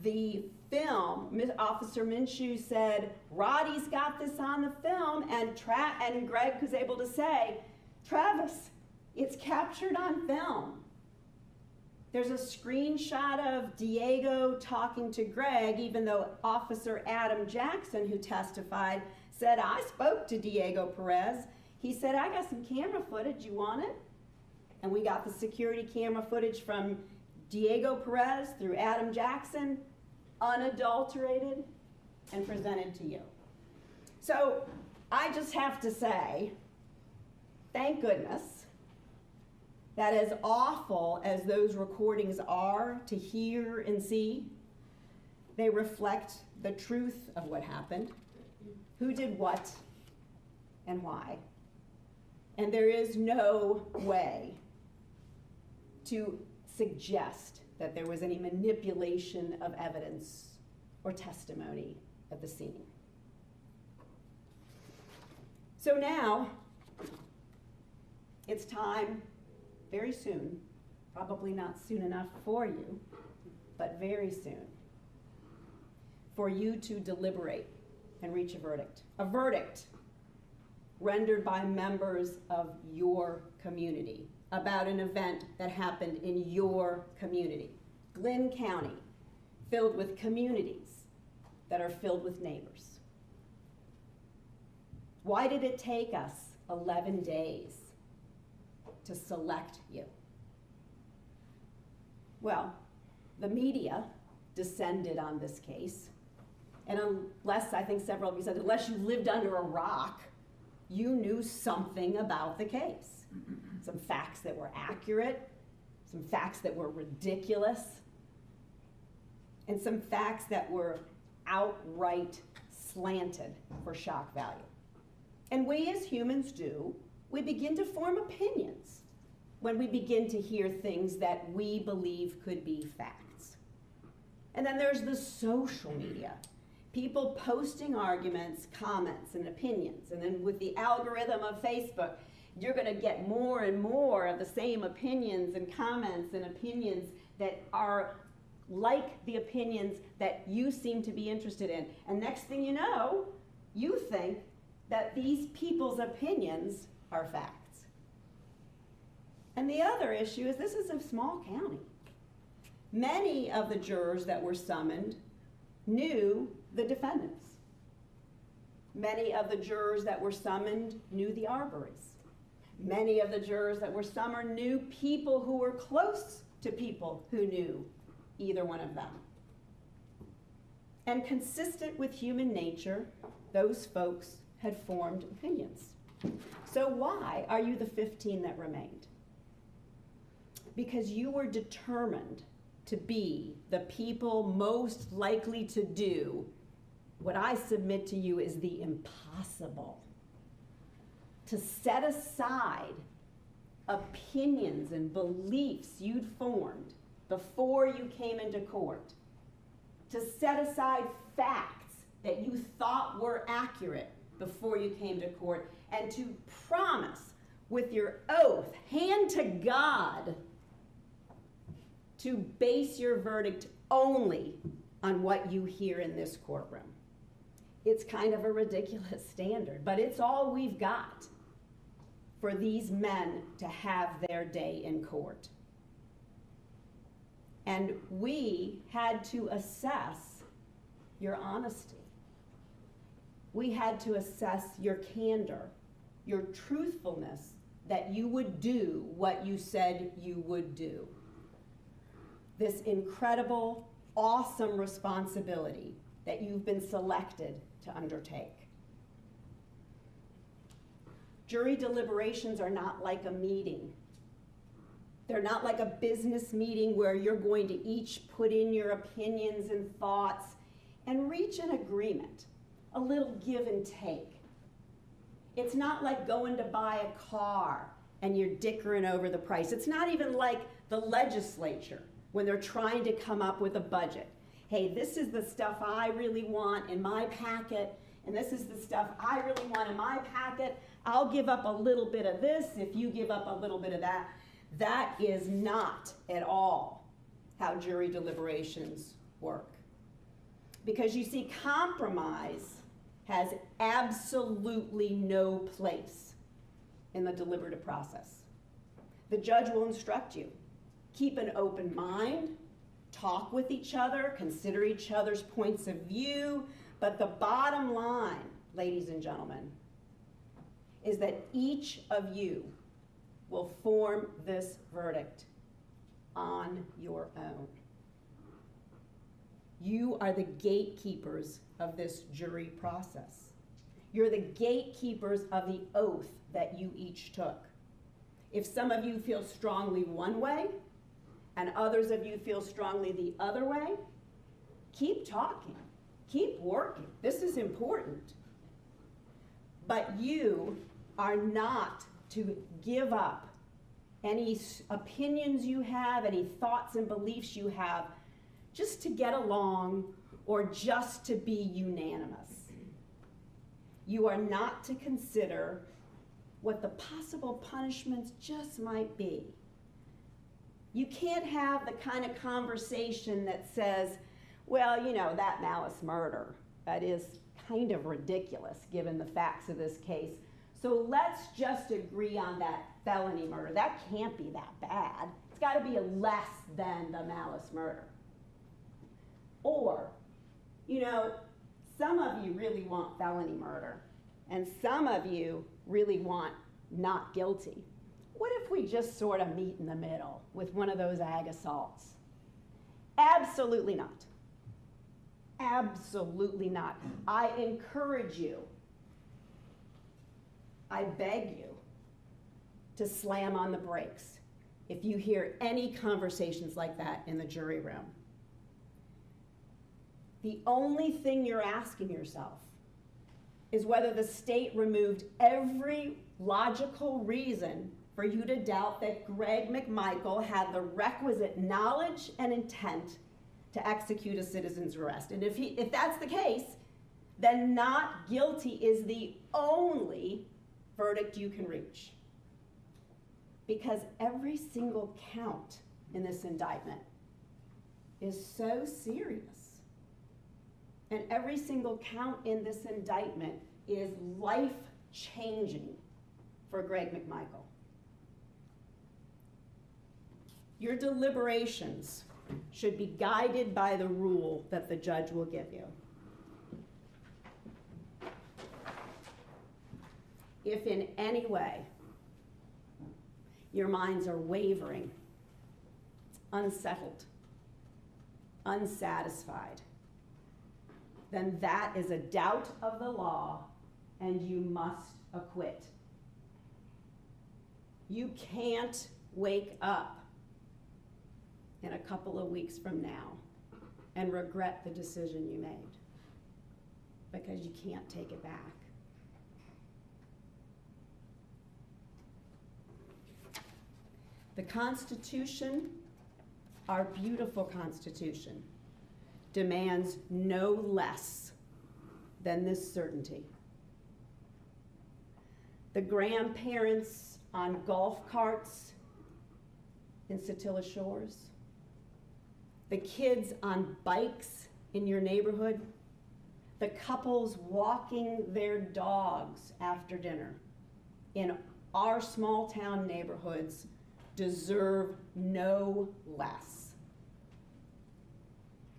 the film, Officer Minshew said, Roddy's got this on the film, and Greg was able to say, Travis, it's captured on film. There's a screenshot of Diego talking to Greg, even though Officer Adam Jackson, who testified, said, I spoke to Diego Perez. He said, I got some camera footage, you want it? And we got the security camera footage from Diego Perez through Adam Jackson, unadulterated, and presented to you. So I just have to say, thank goodness that as awful as those recordings are to hear and see, they reflect the truth of what happened, who did what, and why. And there is no way to suggest that there was any manipulation of evidence or testimony at the scene. So now, it's time, very soon, probably not soon enough for you, but very soon, for you to deliberate and reach a verdict. A verdict rendered by members of your community about an event that happened in your community. Glynn County, filled with communities that are filled with neighbors. Why did it take us 11 days to select you? Well, the media descended on this case, and unless, I think several of you said, unless you lived under a rock, you knew something about the case. Some facts that were accurate, some facts that were ridiculous, and some facts that were outright slanted for shock value. And we as humans do, we begin to form opinions when we begin to hear things that we believe could be facts. And then there's the social media. People posting arguments, comments, and opinions. And then with the algorithm of Facebook, you're gonna get more and more of the same opinions and comments and opinions that are like the opinions that you seem to be interested in. And next thing you know, you think that these people's opinions are facts. And the other issue is this is a small county. Many of the jurors that were summoned knew the defendants. Many of the jurors that were summoned knew the Arberies. Many of the jurors that were summoned knew people who were close to people who knew either one of them. And consistent with human nature, those folks had formed opinions. So why are you the 15 that remained? Because you were determined to be the people most likely to do what I submit to you is the impossible. To set aside opinions and beliefs you'd formed before you came into court. To set aside facts that you thought were accurate before you came to court, and to promise with your oath, hand to God, to base your verdict only on what you hear in this courtroom. It's kind of a ridiculous standard, but it's all we've got for these men to have their day in court. And we had to assess your honesty. We had to assess your candor, your truthfulness, that you would do what you said you would do. This incredible, awesome responsibility that you've been selected to undertake. Jury deliberations are not like a meeting. They're not like a business meeting where you're going to each put in your opinions and thoughts and reach an agreement, a little give and take. It's not like going to buy a car and you're dickering over the price. It's not even like the legislature when they're trying to come up with a budget. Hey, this is the stuff I really want in my packet, and this is the stuff I really want in my packet. I'll give up a little bit of this if you give up a little bit of that. That is not at all how jury deliberations work. Because you see, compromise has absolutely no place in the deliberative process. The judge will instruct you. Keep an open mind, talk with each other, consider each other's points of view, but the bottom line, ladies and gentlemen, is that each of you will form this verdict on your own. You are the gatekeepers of this jury process. You're the gatekeepers of the oath that you each took. If some of you feel strongly one way, and others of you feel strongly the other way, keep talking, keep working. This is important. But you are not to give up any opinions you have, any thoughts and beliefs you have, just to get along or just to be unanimous. You are not to consider what the possible punishments just might be. You can't have the kind of conversation that says, well, you know, that malice murder, that is kind of ridiculous given the facts of this case. So let's just agree on that felony murder. That can't be that bad. It's got to be less than the malice murder. Or, you know, some of you really want felony murder, and some of you really want not guilty. What if we just sort of meet in the middle with one of those ag assaults? Absolutely not. Absolutely not. I encourage you, I beg you, to slam on the brakes if you hear any conversations like that in the jury room. The only thing you're asking yourself is whether the state removed every logical reason for you to doubt that Greg McMichael had the requisite knowledge and intent to execute a citizen's arrest. And if that's the case, then not guilty is the only verdict you can reach. Because every single count in this indictment is so serious. And every single count in this indictment is life-changing for Greg McMichael. Your deliberations should be guided by the rule that the judge will give you. If in any way your minds are wavering, unsettled, unsatisfied, then that is a doubt of the law and you must acquit. You can't wake up in a couple of weeks from now and regret the decision you made, because you can't take it back. The Constitution, our beautiful Constitution, demands no less than this certainty. The grandparents on golf carts in Satilla Shores, the kids on bikes in your neighborhood, the couples walking their dogs after dinner in our small town neighborhoods deserve no less.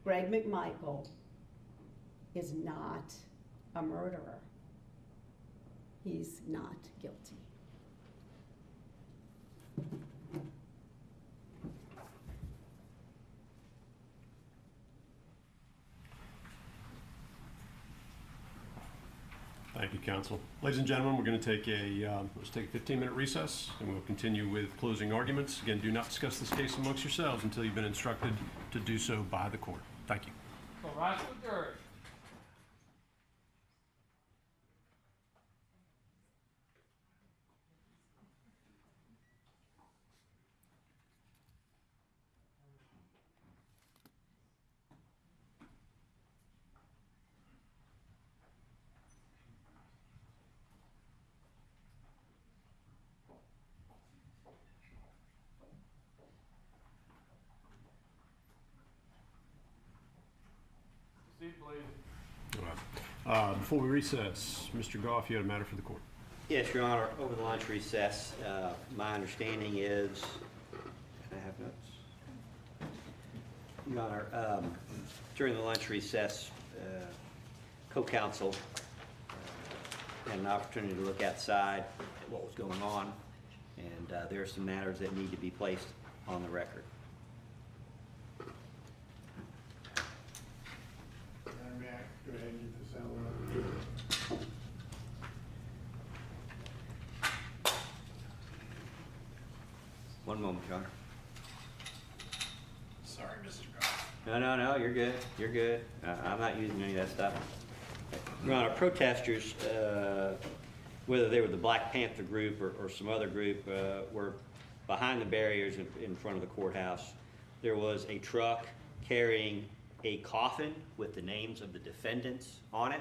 Greg McMichael is not a murderer. He's not guilty. Thank you, counsel. Ladies and gentlemen, we're going to take let's take a 15-minute recess, and we'll continue with closing arguments. Again, do not discuss this case amongst yourselves until you've been instructed to do so by the court. Thank you. All rise for the jury. Proceed, please. All right. Before we recess, Mr. Goff, you had a matter for the court. Yes, Your Honor, over the lunch recess, my understanding is, can I have notes? Your Honor, during the lunch recess, co-counsel had an opportunity to look outside at what was going on, and there are some matters that need to be placed on the record. Go ahead and get this out. One moment, Your Honor. Sorry, Mr. Goff. No, you're good. You're good. I'm not using any of that stuff. Your Honor, protesters, whether they were the Black Panther group or some other group, were behind the barriers in front of the courthouse. There was a truck carrying a coffin with the names of the defendants on it.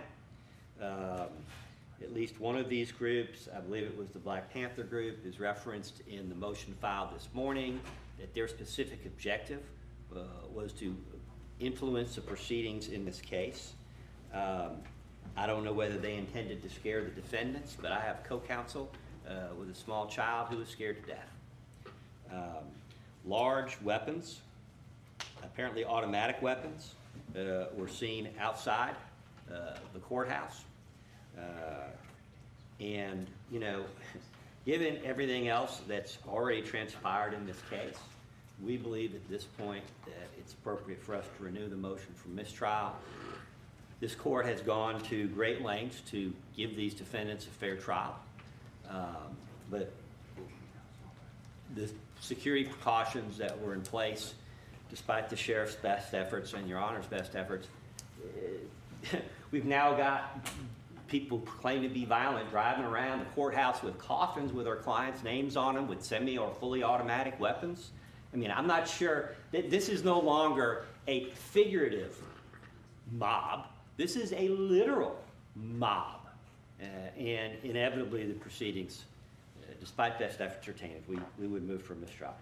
At least one of these groups, I believe it was the Black Panther group, is referenced in the motion filed this morning that their specific objective was to influence the proceedings in this case. I don't know whether they intended to scare the defendants, but I have co-counsel with a small child who was scared to death. Large weapons, apparently automatic weapons, were seen outside the courthouse. And, you know, given everything else that's already transpired in this case, we believe at this point that it's appropriate for us to renew the motion for mistrial. This court has gone to great lengths to give these defendants a fair trial. But the security precautions that were in place, despite the sheriff's best efforts and your Honor's best efforts, we've now got people claiming to be violent driving around the courthouse with coffins with our clients' names on them with semi or fully automatic weapons. I mean, I'm not sure that this is no longer a figurative mob. This is a literal mob. And inevitably the proceedings, despite best efforts, are tainted. We would move for a mistrial.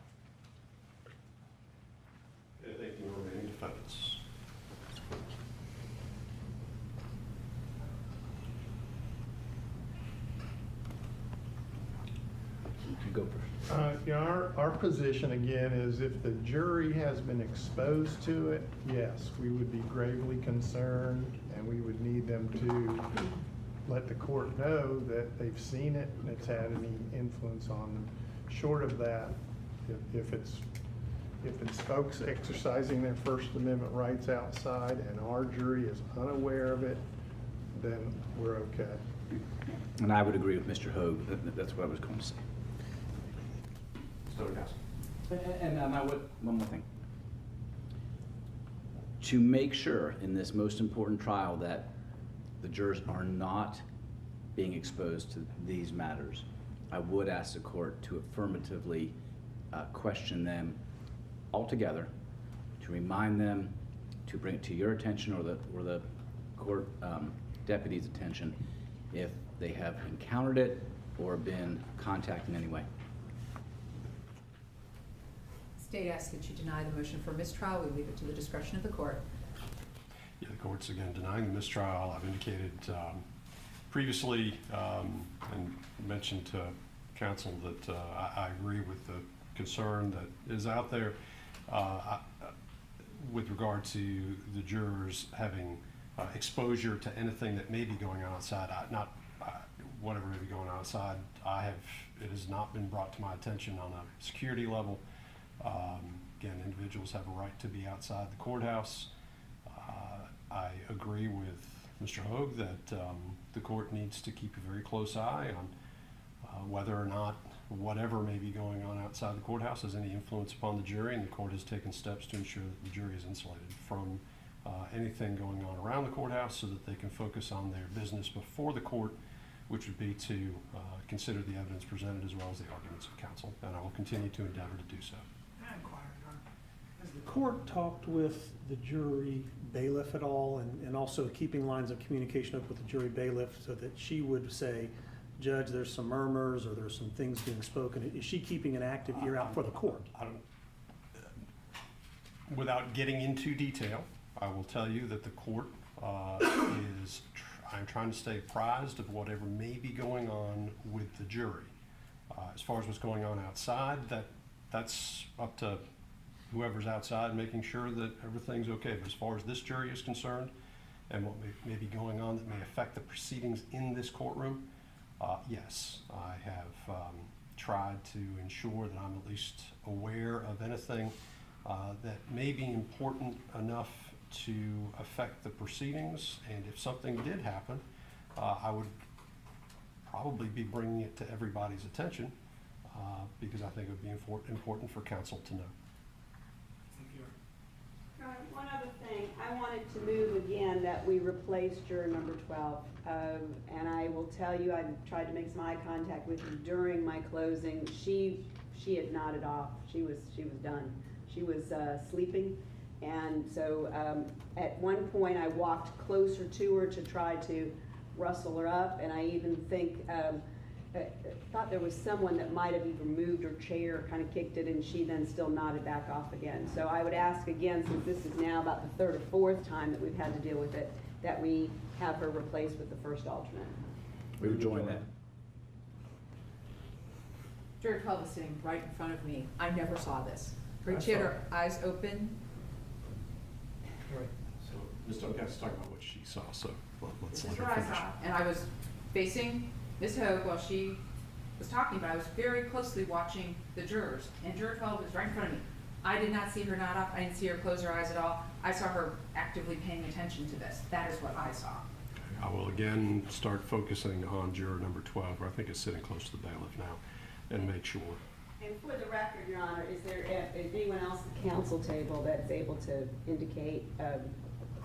Anything from remaining defendants? You go first. Yeah, our position again is if the jury has been exposed to it, yes, we would be gravely concerned and we would need them to let the court know that they've seen it and it's had any influence on them. Short of that, if it's folks exercising their First Amendment rights outside and our jury is unaware of it, then we're okay. And I would agree with Mr. Hogue. That's what I was going to say. And I would, one more thing. To make sure in this most important trial that the jurors are not being exposed to these matters, I would ask the court to affirmatively question them altogether, to remind them, to bring it to your attention or the court deputy's attention if they have encountered it or been contacted in any way. State asks that you deny the motion for mistrial. We leave it to the discretion of the court. Yeah, the court's again denying the mistrial. I've indicated previously and mentioned to counsel that I agree with the concern that is out there with regard to the jurors having exposure to anything that may be going on outside. Whatever may be going on outside, it has not been brought to my attention on a security level. Again, individuals have a right to be outside the courthouse. I agree with Mr. Hogue that the court needs to keep a very close eye on whether or not whatever may be going on outside the courthouse has any influence upon the jury, and the court has taken steps to ensure that the jury is insulated from anything going on around the courthouse so that they can focus on their business before the court, which would be to consider the evidence presented as well as the arguments of counsel, and I will continue to endeavor to do so. Has the court talked with the jury bailiff at all, and also keeping lines of communication up with the jury bailiff so that she would say, Judge, there's some murmurs or there's some things being spoken? Is she keeping an active ear out for the court? Without getting into detail, I will tell you that the court I'm trying to stay apprised of whatever may be going on with the jury. As far as what's going on outside, that's up to whoever's outside making sure that everything's okay. But as far as this jury is concerned and what may be going on that may affect the proceedings in this courtroom, yes, I have tried to ensure that I'm at least aware of anything that may be important enough to affect the proceedings. And if something did happen, I would probably be bringing it to everybody's attention because I think it would be important for counsel to know. One other thing, I wanted to move again that we replace juror number 12. And I will tell you, I tried to make some eye contact with her during my closing. She had nodded off. She was done. She was sleeping. And so at one point I walked closer to her to try to rustle her up, and I even thought there was someone that might have even moved her chair, kind of kicked it, and she then still nodded back off again. So I would ask again, since this is now about the third or fourth time that we've had to deal with it, that we have her replaced with the first alternate. We would join that. Juror 12 is sitting right in front of me. I never saw this. Her I she had saw her eyes open. So Ms. Duncan's talking about what she saw, so let's This let is her what I finish. saw. And I was facing Ms. Hogue while she was talking, but I was very closely watching the jurors. And juror 12 was right in front of me. I did not see her nod up. I didn't see her close her eyes at all. I saw her actively paying attention to this. That is what I saw. I will again start focusing on juror number 12, who I think is sitting close to the bailiff now, and make sure. And for the record, Your Honor, is there anyone else at the council table that's able to indicate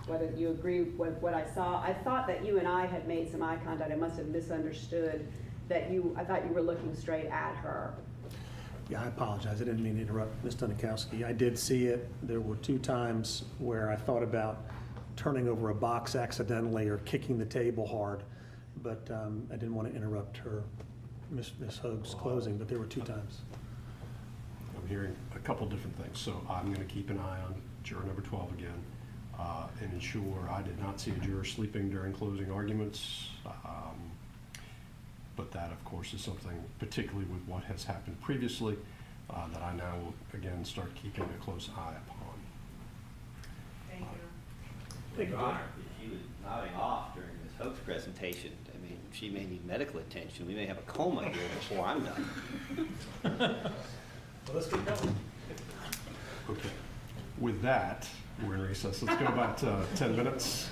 whether you agree with what I saw? I thought that you and I had made some eye contact. I must have misunderstood that I thought you were looking straight at her. Yeah, I apologize. I didn't mean to interrupt Ms. Dunikowski. I did see it. There were 2 times where I thought about turning over a box accidentally or kicking the table hard, but I didn't want to interrupt her, Ms. Hogue's closing, but there were 2 times. I'm hearing a couple different things, so I'm going to keep an eye on juror number 12 again, and ensure I did not see a juror sleeping during closing arguments. But that, of course, is something, particularly with what has happened previously, that I now will, again, start keeping a close eye upon. Thank you. Thank you, Your Honor, Judge. if she was nodding off during Ms. Hope's presentation, I mean, she may need medical attention. We may have a coma here before I'm done. Well, let's get going. Okay. With that, we're in recess. Let's go about 10 minutes.